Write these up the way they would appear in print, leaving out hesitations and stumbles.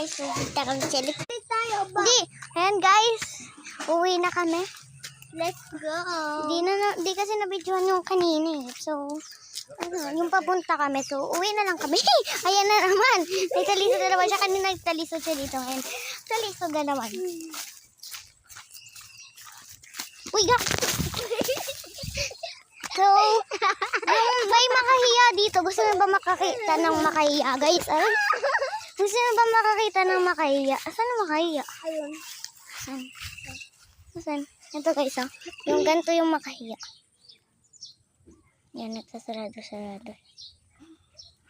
guys, pupunta kami sa likod tayo ba? Di, ayan guys, uwi na kami. Let's go. Di kasi nabidyohan yung kanina eh. So, yung papunta kami. So, uwi na lang kami. Ayan na naman. May talisod na naman siya. Kanina nagtalisod siya dito ngayon. Talisod na naman. Uy, So, yung may makahiya dito. Gusto na ba makakita ng makahiya, guys? Ay? Gusto na ba makakita ng makahiya? Asan ang makahiya? Ayun. Asan? Ito guys, oh. Yung ganito yung makahiya. Yan, nagsasarado.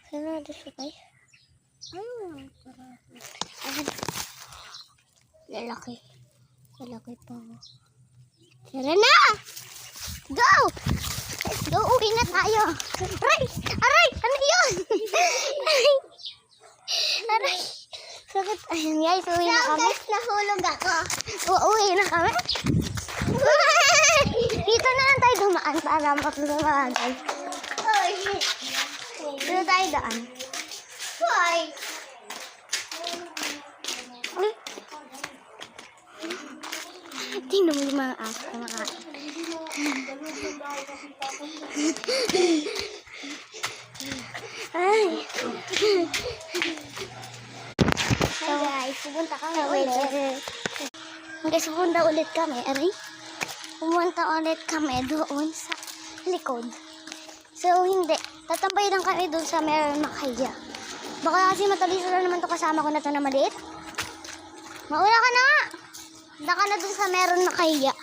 Sarado siya, guys. Lalaki. Lalaki pa. Tara na! Go! Let's go! Uwi na tayo! Aray! Aray! Ano yun? Aray! Sakit. Ayan guys, uwi na kami. Nahulog ako. Uwi na kami. Dito na lang tayo dumaan para mapagbabagal. Dito tayo daan. Why? Tingnan mo yung mga aso kumakain. Ay. So guys, pupunta kami ulit. Guys, pupunta ulit kami. Aray. Pumunta ulit kami doon sa likod. So hindi. Tatambay lang kami doon sa meron makahiya. Baka kasi mataliso na naman to kasama ko na to na maliit. Mauna ka na nga. Punta ka na doon sa meron makahiya.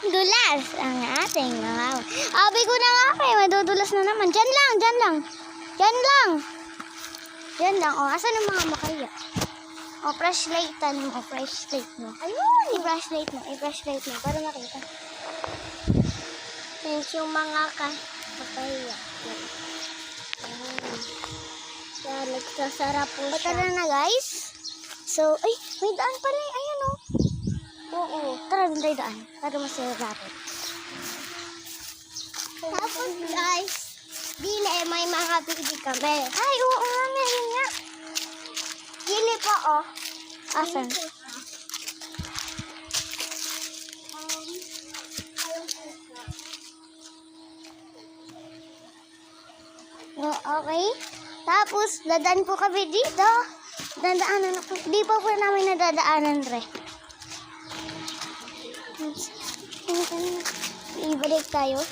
Dulas ang ating mga. Abi ko na nga kayo, madudulas na naman. Diyan lang. O, asan ang mga makahiya? O, flashlightan mo. Ayun! I-flashlight mo para makita. Yan yung mga makahiya. Yan, nagsasara po siya. Tara na guys. So, ay, may daan pala. Ayan o. Oo. Tara, doon tayo daan. Para masaya rapid. Tapos guys, dili, may mga bigdi kami. Ay, oo nga, meron nga. Dili po, oh. Asan? Okay. Tapos, dadaan po kami dito. Dadaanan ako. Di pa po namin nadadaanan, re. Ibalik tayo.